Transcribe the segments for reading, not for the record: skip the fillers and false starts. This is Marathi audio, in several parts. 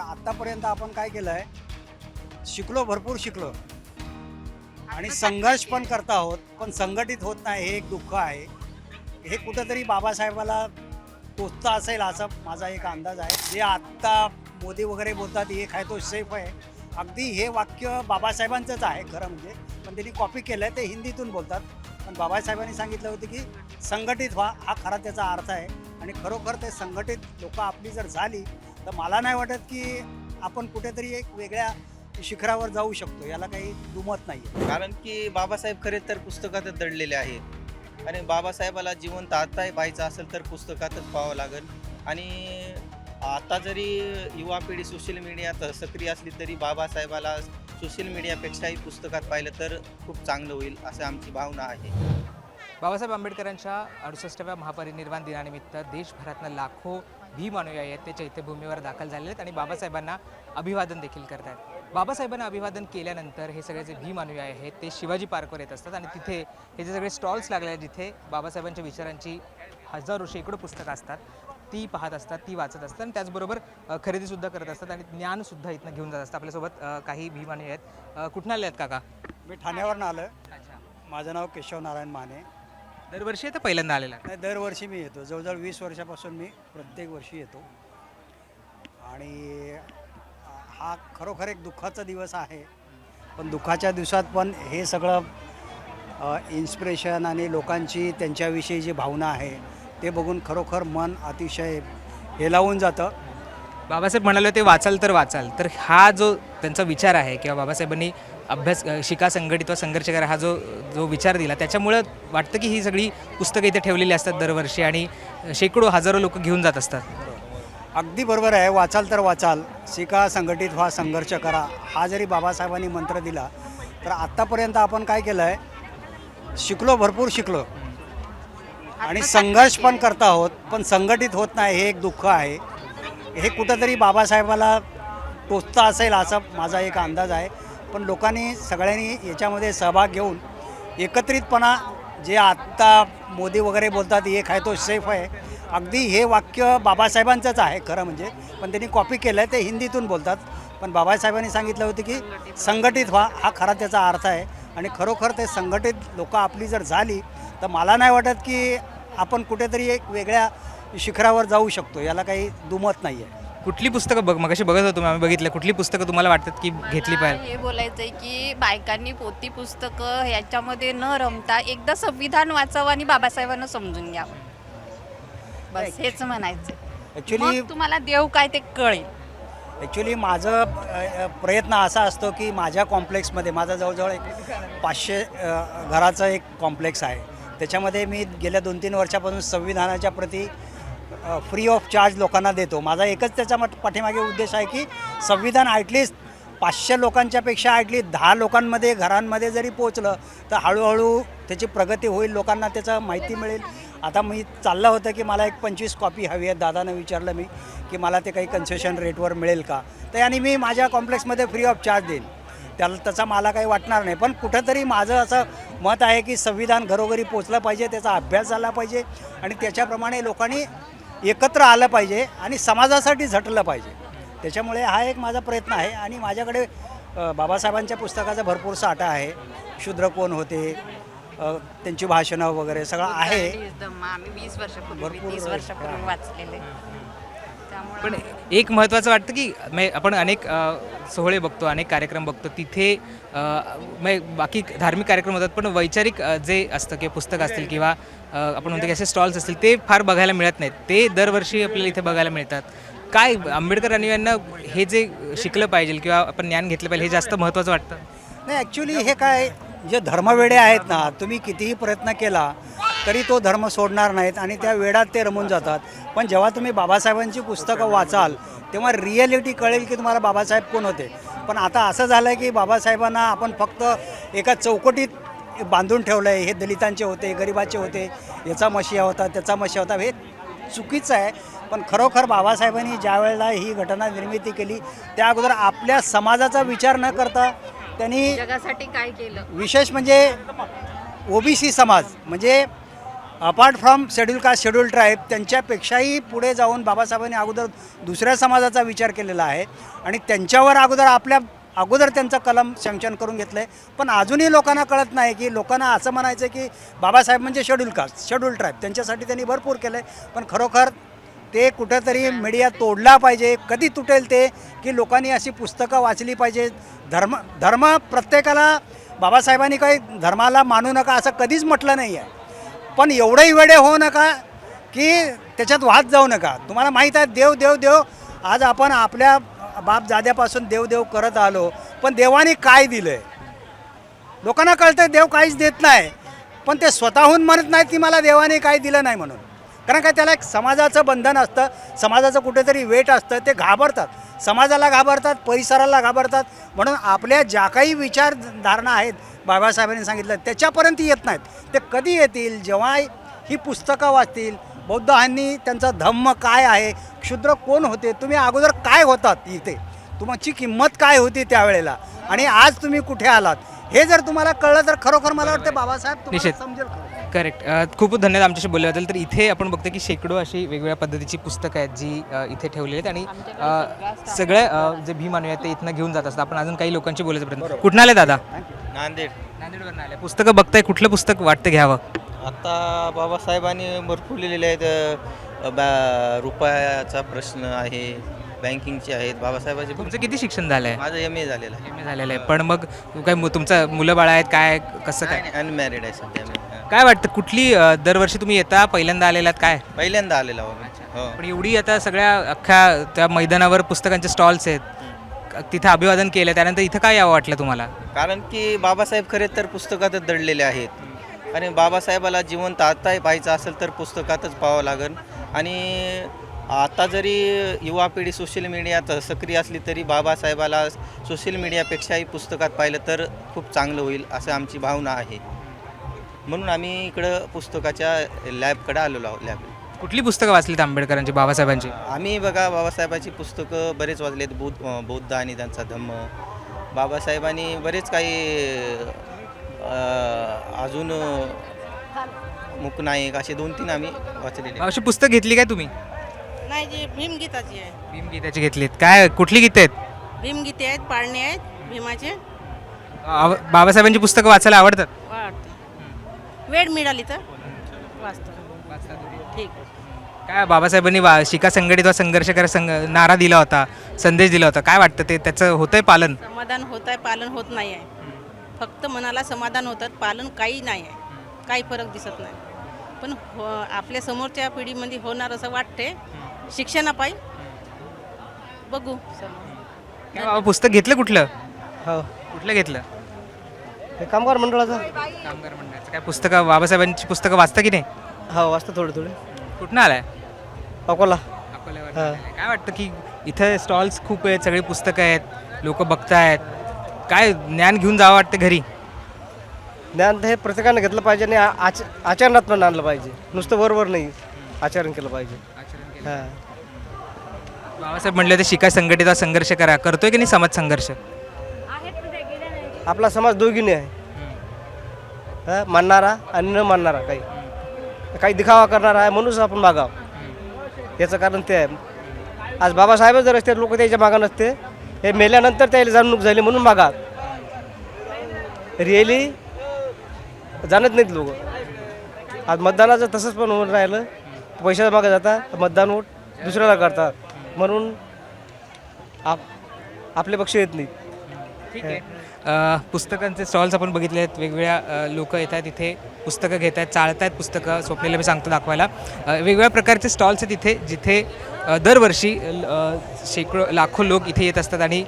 आतापर्यंत आपण काय केलं आहे, शिकलो, भरपूर शिकलो आणि संघर्ष पण करत आहोत, पण संघटित होत नाही, हे एक दुःख आहे. हे कुठंतरी बाबासाहेबाला टोचतं असेल असं माझा एक अंदाज आहे. जे आत्ता मोदी वगैरे बोलतात एक आहे तो सेफ आहे, अगदी हे वाक्य बाबासाहेबांचंच आहे खरं म्हणजे, पण त्यांनी कॉपी केलं आहे, ते हिंदीतून बोलतात. पण बाबासाहेबांनी सांगितलं होतं की संघटित व्हा, हा खरा त्याचा अर्थ आहे. आणि खरोखर ते संघटित लोक आपली जर झाली तर मला नाही वाटत की आपण कुठेतरी एक वेगळ्या शिखरावर जाऊ शकतो, याला काही दुमत नाही आहे. कारण की बाबासाहेब खरे तर पुस्तकातच दडलेले आहेत आणि बाबासाहेबाला जिवंत आताही पाहायचं असेल तर पुस्तकातच पाहावं लागेल. आणि आता जरी युवा पिढी सोशल मीडियात सक्रिय असली तरी बाबासाहेबाला सोशल मीडियापेक्षाही पुस्तकात पाहिलं तर खूप चांगलं होईल असं आमची भावना आहे. बाबासाहेब आंबेडकरांच्या 68व्या महापरिनिर्वाण दिनानिमित्त देशभरातनं लाखो भीम अनुयायी आहेत ते चैत्यभूमीवर दाखल झालेले आहेत आणि बाबासाहेबांना अभिवादन देखील करत आहेत. बाबासाहेबांना अभिवादन केल्यानंतर हे सगळे जे भीम अनुयायी आहेत ते शिवाजी पार्कवर येत असतात आणि तिथे हे जे सगळे स्टॉल्स लागले आहेत जिथे बाबासाहेबांच्या विचारांची हजारो शेकडो पुस्तकं असतात ती पाहत असतात, ती वाचत असतात आणि त्याचबरोबर खरेदीसुद्धा करत असतात आणि ज्ञानसुद्धा इथनं घेऊन जात असतात. आपल्यासोबत काही भीम अनुयायी आहेत. कुठून आले आहेत काका? मी ठाण्यावरून आलो. माझं नाव केशव नारायण माने. दरवर्षी येतं पहिल्यांदा आलेला? नाही, दरवर्षी मी येतो. जवळजवळ 20 वर्षापासून मी प्रत्येक वर्षी येतो. आणि हा खरोखर एक दुःखाचा दिवस आहे, पण दुःखाच्या दिवसात पण हे सगळं इन्स्पिरेशन आणि लोकांची त्यांच्याविषयी जी भावना आहे ते बघून खरोखर मन अतिशय हेलावून जातं. बाबासाहेब म्हणाले ते वाचाल तर वाचाल, तर हा जो त्यांचा विचार आहे किंवा बाबासाहेबांनी अभ्यास शिका संघटित व संघर्ष करा हा जो विचार दिला त्याच्यामुळं वाटतं की ही सगळी पुस्तकं इथे ठेवलेली असतात दरवर्षी आणि शेकडो हजारो लोक घेऊन जात असतात. अगदी बरोबर आहे. वाचाल तर वाचाल, शिका संघटित व्हा, संघर्ष करा, हा जरी बाबासाहेबांनी मंत्र दिला तर आत्तापर्यंत आपण काय केलं आहे, शिकलो, भरपूर शिकलो आणि संघर्ष पण करत आहोत, पण संघटित होत नाही, हे एक दुःख आहे. हे कुठंतरी बाबासाहेबाला टोचतं असेल असं माझा एक अंदाज आहे. पण लोकांनी सगळ्यांनी याच्यामध्ये सहभाग घेऊन एकत्रितपणा, जे आत्ता मोदी वगैरे बोलतात एक आहे तो सेफ आहे, अगदी हे वाक्य बाबासाहेबांचंच आहे खरं म्हणजे, पण त्यांनी कॉपी केलं आहे, ते हिंदीतून बोलतात. पण बाबासाहेबांनी सांगितलं होतं की संघटित व्हा, हा खरा त्याचा अर्थ आहे. आणि खरोखर ते संघटित लोक आपली जर झाली तर मला नाही वाटत की आपण कुठेतरी एक वेगळ्या शिखरावर जाऊ शकतो, याला काही दुमत नाही आहे. कुठली पुस्तकं मगाशी बघत होतो आम्ही बघितलं, कुठली पुस्तकं तुम्हाला वाटतात की घेतली पाहिजे? हे बोलायचं आहे की बायकांनी पोती पुस्तकं ह्याच्यामध्ये न रमता एकदा संविधान वाचावं आणि बाबासाहेबांना समजून घ्यावं, बस हेच म्हणायचं. ॲक्च्युली तुम्हाला देव काय ते कळेल. माझं प्रयत्न असा असतो की माझ्या कॉम्प्लेक्समध्ये, माझा जवळजवळ एक 500 घराचा एक कॉम्प्लेक्स आहे, त्याच्यामध्ये मी गेल्या 2-3 वर्षापासून संविधानाच्या प्रती फ्री ऑफ चार्ज लोकांना देतो. माझा एकच त्याच्या पाठीमागे उद्देश आहे की संविधान ॲटलिस्ट 500 लोकांच्यापेक्षा ॲटलिस्ट 10 लोकांमध्ये घरांमध्ये जरी पोचलं तर हळूहळू त्याची प्रगती होईल, लोकांना त्याचं माहिती मिळेल. आता मी चाललं होतं की मला एक 25 कॉपी हवी आहे. दादानं विचारलं मी की मला ते काही कन्सेशन रेटवर मिळेल का, तर आणि मी माझ्या कॉम्प्लेक्समध्ये फ्री ऑफ चार्ज देईन, त्याचा मला काही वाटणार नाही. पण कुठंतरी माझं असं मत आहे की संविधान घरोघरी पोचलं पाहिजे, त्याचा अभ्यास झाला पाहिजे आणि त्याच्याप्रमाणे लोकांनी एकत्र आलं पाहिजे आणि समाजासाठी झटलं पाहिजे. त्याच्यामुळे हा एक माझा प्रयत्न आहे. आणि माझ्याकडे बाबासाहेबांच्या पुस्तकाचा भरपूर साठा आहे. शूद्र कोण होते, त्यांची भाषणं वगैरे सगळं आहे. आम्ही 20 वर्षापूर्वी भरपूर 30 वर्षापूर्वी वाचलेले. पण एक महत्त्वाचं वाटतं की आपण अनेक सोहळे बघतो, अनेक कार्यक्रम बघतो, तिथे बाकी धार्मिक कार्यक्रम होतात पण वैचारिक जे असतं किंवा पुस्तक असतील किंवा आपण म्हणतो की असे स्टॉल्स असतील ते फार बघायला मिळत नाहीत. ते दरवर्षी आपल्याला इथे बघायला मिळतात. काय आंबेडकर अनुयायांना हे जे शिकलं पाहिजे किंवा आपण ज्ञान घेतलं पाहिजे हे जास्त महत्त्वाचं वाटतं? नाही, ॲक्च्युली हे काय, जे धर्मवेडे आहेत ना, तुम्ही कितीही प्रयत्न केला तरी तो धर्म सोडणार नाहीत आणि त्या वेळात ते रमून जातात. पण जेव्हा तुम्ही बाबासाहेबांची पुस्तकं वाचाल तेव्हा रिॲलिटी कळेल की तुम्हाला बाबासाहेब कोण होते. पण आता असं झालं आहे की बाबासाहेबांना आपण फक्त एका चौकटीत बांधून ठेवलं आहे. हे दलितांचे होते, गरिबाचे होते, याचा मशिया होता, त्याचा मशिया होता, हे चुकीचं आहे. पण खरोखर बाबासाहेबांनी ज्या वेळेला ही घटना निर्मिती केली त्या अगोदर आपल्या समाजाचा विचार न करता त्यांनी जगासाठी काय केलं, विशेष म्हणजे ओबीसी समाज म्हणजे apart from scheduled caste scheduled tribe त्यांच्यापेक्षाही पुढे जाऊन बाबासाहेबांनी अगोदर दुसऱ्या समाजाचा विचार केलेला आहे आणि त्यांच्यावर अगोदर त्यांचं कलम सँक्शन करून घेतलं आहे. पण अजूनही लोकांना कळत नाही की लोकांना असं म्हणायचं की बाबासाहेब म्हणजे शेड्यूल कास्ट शेड्यूल ट्राईब, त्यांच्यासाठी त्यांनी भरपूर केलं आहे. पण खरोखर ते कुठंतरी मीडिया तोडला पाहिजे. कधी तुटेल ते की लोकांनी अशी पुस्तकं वाचली पाहिजे. धर्म प्रत्येकाला बाबासाहेबांनी काही धर्माला मानू नका असं कधीच म्हटलं नाही आहे. पण एवढंही वेडे होऊ नका की त्याच्यात वाद जाऊ नका. तुम्हाला माहीत आहे देव देव देव, आज आपण आपल्या बापदाद्यापासून देव देव करत आलो, पण देवाने काय दिलं आहे लोकांना कळतं. देव काहीच देत नाही, पण ते स्वतःहून म्हणत नाहीत की मला देवाने काही दिलं नाही म्हणून. कारण काय त्याला एक समाजाचं बंधन असतं, समाजाचं कुठेतरी वेट असतं. ते घाबरतात, समाजाला घाबरतात, परिसराला घाबरतात. म्हणून आपल्या ज्या काही विचारधारणा आहेत बाबासाहेबांनी सांगितलं त्याच्यापर्यंत येत नाहीत. ते कधी येतील जेव्हा ही पुस्तकं वाचतील. बौद्धांनी त्यांचा धम्म काय आहे, क्षुद्र कोण होते, तुम्ही अगोदर काय होतात इथे, तुमची किंमत काय होती त्यावेळेला आणि आज तुम्ही कुठे आलात, हे जर तुम्हाला कळलं तर खरोखर मला वाटतं बाबासाहेब तुम्हाला निश्चित. समजेल. करेक्ट. खूप खूप धन्यवाद आमच्याशी बोलल्याबद्दल. तर इथे आपण बघतो की शेकडो अशी वेगवेगळ्या पद्धतीची पुस्तकं आहेत जी इथे ठेवलेली आहेत आणि सगळे जे भीम अनुयायी आहेत ते इथनं घेऊन जात असतात. आपण अजून काही लोकांची बोलायचा प्रयत्न. कुठून आले दादा? नांदेडवरून आले. पुस्तकं बघताय, कुठलं पुस्तक वाटतं घ्यावं? आता बाबासाहेबांनी भरपूर लिहिलेले आहेत. रुपयाचा प्रश्न आहे, बँकिंगचे आहेत. बाबासाहेबांचे तुमचं किती शिक्षण झालं आहे? माझं MA झालेलं आहे. MA झालेलं आहे. पण मग काय तुमचं मुलं बाळ आहेत काय, कसं काय? अनमॅरिड आहे सध्या मी. काय वाटतं कुठली दरवर्षी तुम्ही येता, पहिल्यांदा आलेलात काय? पहिल्यांदा आलेला हो. हो. पण एवढी आता सगळ्या अख्ख्या त्या मैदानावर पुस्तकांचे स्टॉल्स आहेत, तिथं अभिवादन केलं, त्यानंतर इथं काय यावं वाटलं तुम्हाला? कारण की बाबासाहेब खरे तर पुस्तकातच दडलेले आहेत आणि बाबासाहेबाला जिवंत आता पाहायचं असेल तर पुस्तकातच पाहावं लागेल. आणि आता जरी युवा पिढी सोशल मीडियात सक्रिय असली तरी बाबासाहेबाला सोशल मीडियापेक्षाही पुस्तकात पाहिलं तर खूप चांगलं होईल असं आमची भावना आहे. म्हणून आम्ही इकडं पुस्तकाच्या लॅबकडे आलेलो आहोत. लॅब कुठली पुस्तकं वाचलीत आंबेडकरांची, बाबासाहेबांची? आम्ही बघा बाबासाहेबाची पुस्तकं बरेच वाचलेत. बौद्ध आणि त्यांचा धम्म. बाबासाहेबांनी बरेच काही अजून मुकनायक असे 2-3 आम्ही वाचलेले. अशी पुस्तक घेतली काय तुम्ही? नाही जी भीमगीताची आहे. भीमगीताची घेतलीत. काय कुठली गीतं आहेत? भीमगीते आहेत, पाळणे आहेत भीमाचे. बाबासाहेबांची पुस्तकं वाचायला आवडतात? वाटते वेळ मिळाली तर वाचतो. ठीक. काय बाबासाहेबांनी शिका संघटित व संघर्ष करा नारा दिला होता, संदेश दिला होता, काय वाटतं ते त्याचं होतंय पालन? समाधान होत आहे, पालन होत नाही आहे. फक्त मनाला समाधान होतं, पालन काही नाही आहे, काही फरक दिसत नाही. पण आपल्या समोरच्या पिढीमध्ये होणार असं वाटते. शिक्षणापायी बघू समोर. काय बाबा पुस्तक घेतलं कुठलं? हो, कुठलं घेतलं? हे कामगार मंडळाचं. कामगार मंडळाचं. काय पुस्तकं बाबासाहेबांची पुस्तकं वाचता की नाही? हो, वाचतं थोडे थोडे. कुठनं आलाय? अकोला. अकोल्यावरून आलाय. काय वाटतं की इथं स्टॉल्स खूप आहेत, सगळी पुस्तकं आहेत, लोक बघतायत, काय ज्ञान घेऊन जावं वाटतं घरी? ज्ञान हे प्रत्येकानं घेतलं पाहिजे आणि आचरणात पण आणलं पाहिजे. नुसतं वरवर नाही, आचरण केलं पाहिजे. हां. बाबासाहेब म्हटलं ते शिकाय संघटित व संघर्ष करा, करतोय की नाही समाज संघर्ष? आपला समाज दोघीने आहे. हां, मानणारा आणि न मानणारा. काही दिखावा करणारा आहे म्हणूनच आपण मागावं. याचं कारण ते आहे. आज बाबासाहेबच जर असते लोक त्याच्या मागा नसते. हे मेल्यानंतर त्याला जाणूक झाली म्हणून मागा. रिअली जाणत नाहीत लोक. आज मतदानाचं तसंच पण होऊन राहिलं. पैशाचा मागे जातात, मतदान वोट दुसऱ्याला करतात म्हणून आपले पक्ष येत नाहीत. ठीक आहे. पुस्तकांचे स्टॉल्स आपण बघितले आहेत, वेगवेगळ्या लोक येत आहेत इथे, पुस्तकं घेत आहेत, चालत आहेत पुस्तकं. स्वप्नीला मी सांगतो दाखवायला. वेगवेगळ्या प्रकारचे स्टॉल्स आहेत इथे, जिथे दरवर्षी शेकडो लाखो लोक इथे येत असतात. आणि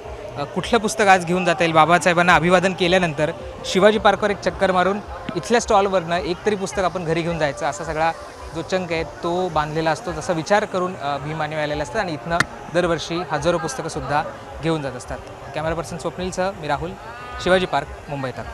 कुठलं पुस्तक आज घेऊन जाता येईल, बाबासाहेबांना अभिवादन केल्यानंतर शिवाजी पार्कवर एक चक्कर मारून इथल्या स्टॉलवरनं एक तरी पुस्तक आपण घरी घेऊन जायचं, असा सगळा जो चंक आहे तो बांधलेला असतो. तसा विचार करून भीम अनुयायी आलेले असतात आणि इथनं दरवर्षी हजारो पुस्तकंसुद्धा घेऊन जात असतात. कॅमेरा पर्सन स्वप्नीलसह मी राहुल, शिवाजी पार्क, मुंबई तक.